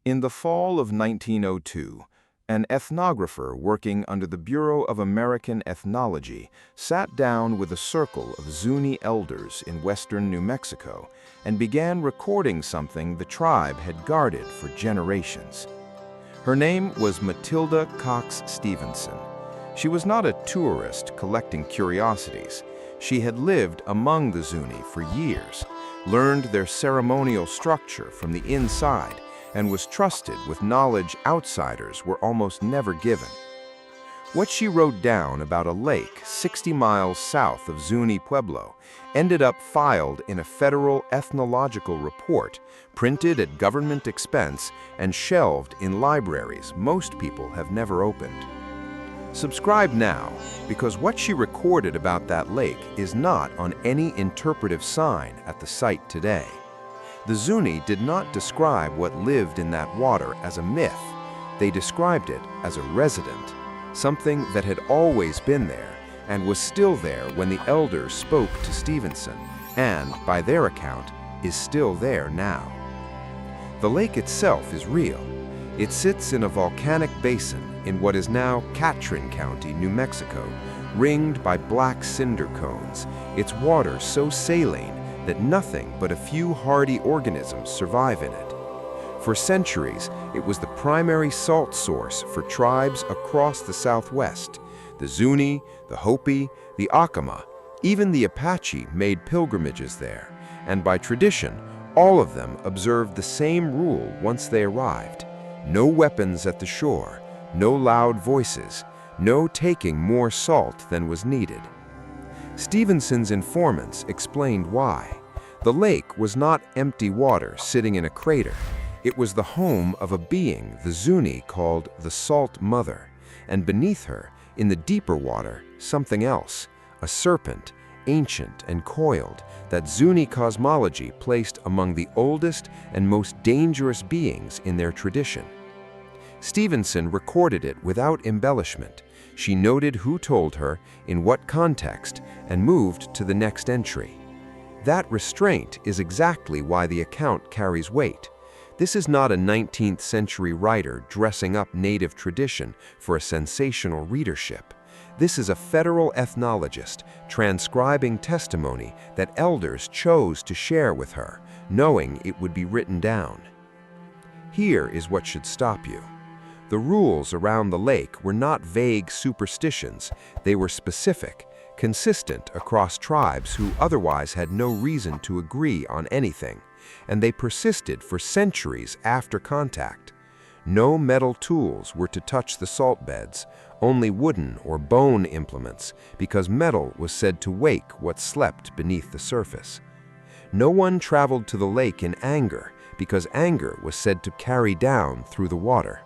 In the fall of 1902, an ethnographer working under the Bureau of American Ethnology sat down with a circle of Zuni elders in western New Mexico and began recording something the tribe had guarded for generations. Her name was Matilda Coxe Stevenson. She was not a tourist collecting curiosities. She had lived among the Zuni for years, learned their ceremonial structure from the inside, and was trusted with knowledge outsiders were almost never given. What she wrote down about a lake 60 miles south of Zuni Pueblo ended up filed in a federal ethnological report, printed at government expense and shelved in libraries most people have never opened. Subscribe now, because what she recorded about that lake is not on any interpretive sign at the site today. The Zuni did not describe what lived in that water as a myth. They described it as a resident, something that had always been there and was still there when the elders spoke to Stevenson, and, by their account, is still there now. The lake itself is real. It sits in a volcanic basin in what is now Catron County, New Mexico, ringed by black cinder cones, its water so saline that nothing but a few hardy organisms survive in it. For centuries, it was the primary salt source for tribes across the Southwest. The Zuni, the Hopi, the Acoma, even the Apache made pilgrimages there, and by tradition, all of them observed the same rule once they arrived. No weapons at the shore, no loud voices, no taking more salt than was needed. Stevenson's informants explained why. The lake was not empty water sitting in a crater. It was the home of a being the Zuni called the Salt Mother, and beneath her, in the deeper water, something else, a serpent, ancient and coiled, that Zuni cosmology placed among the oldest and most dangerous beings in their tradition. Stevenson recorded it without embellishment. She noted who told her, in what context, and moved to the next entry. That restraint is exactly why the account carries weight. This is not a 19th century writer dressing up native tradition for a sensational readership. This is a federal ethnologist transcribing testimony that elders chose to share with her, knowing it would be written down. Here is what should stop you. The rules around the lake were not vague superstitions. They were specific, consistent across tribes who otherwise had no reason to agree on anything, and they persisted for centuries after contact. No metal tools were to touch the salt beds, only wooden or bone implements, because metal was said to wake what slept beneath the surface. No one traveled to the lake in anger, because anger was said to carry down through the water.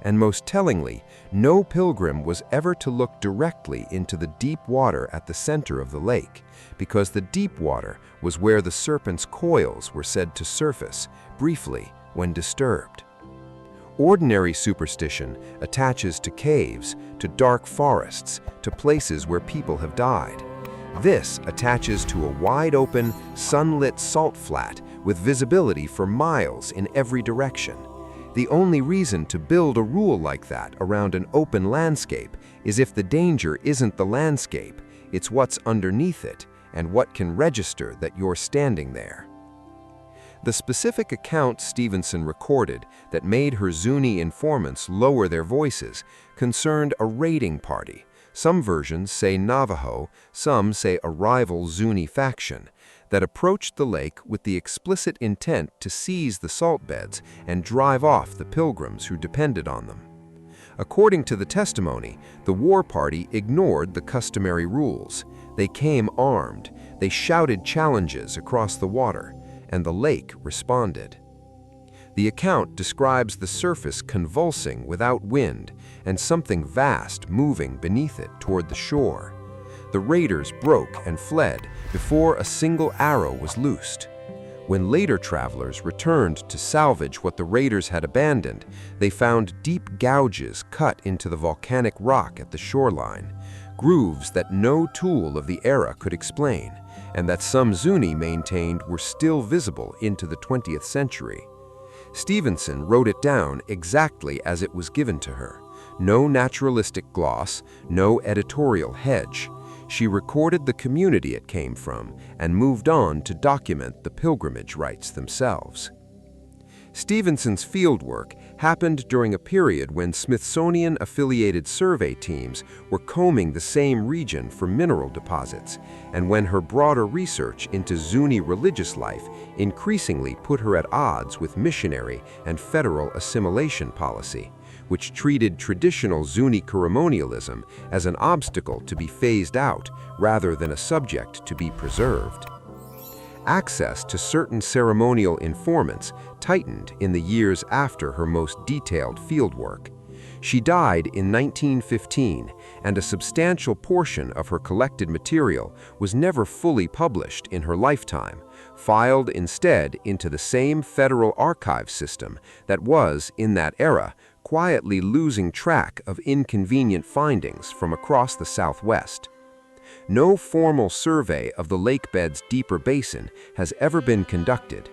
And most tellingly, no pilgrim was ever to look directly into the deep water at the center of the lake, because the deep water was where the serpent's coils were said to surface, briefly, when disturbed. Ordinary superstition attaches to caves, to dark forests, to places where people have died. This attaches to a wide-open, sunlit salt flat with visibility for miles in every direction. The only reason to build a rule like that around an open landscape is if the danger isn't the landscape, it's what's underneath it and what can register that you're standing there. The specific account Stevenson recorded that made her Zuni informants lower their voices concerned a raiding party. Some versions say Navajo, some say a rival Zuni faction, that approached the lake with the explicit intent to seize the salt beds and drive off the pilgrims who depended on them. According to the testimony, the war party ignored the customary rules. They came armed, they shouted challenges across the water, and the lake responded. The account describes the surface convulsing without wind and something vast moving beneath it toward the shore. The raiders broke and fled before a single arrow was loosed. When later travelers returned to salvage what the raiders had abandoned, they found deep gouges cut into the volcanic rock at the shoreline, grooves that no tool of the era could explain, and that some Zuni maintained were still visible into the 20th century. Stevenson wrote it down exactly as it was given to her. No naturalistic gloss, no editorial hedge. She recorded the community it came from and moved on to document the pilgrimage rites themselves. Stevenson's fieldwork happened during a period when Smithsonian-affiliated survey teams were combing the same region for mineral deposits, and when her broader research into Zuni religious life increasingly put her at odds with missionary and federal assimilation policy, which treated traditional Zuni ceremonialism as an obstacle to be phased out rather than a subject to be preserved. Access to certain ceremonial informants tightened in the years after her most detailed fieldwork. She died in 1915, and a substantial portion of her collected material was never fully published in her lifetime, filed instead into the same federal archive system that was, in that era, quietly losing track of inconvenient findings from across the Southwest. No formal survey of the lake bed's deeper basin has ever been conducted.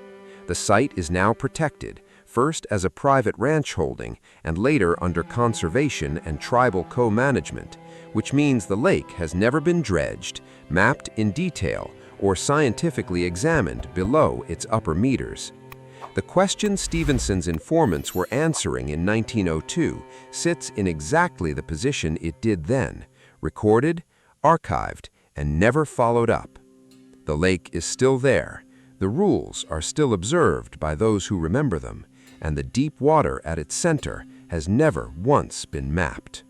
The site is now protected, first as a private ranch holding and later under conservation and tribal co-management, which means the lake has never been dredged, mapped in detail, or scientifically examined below its upper meters. The question Stevenson's informants were answering in 1902 sits in exactly the position it did then: recorded, archived, and never followed up. The lake is still there, the rules are still observed by those who remember them, and the deep water at its center has never once been mapped.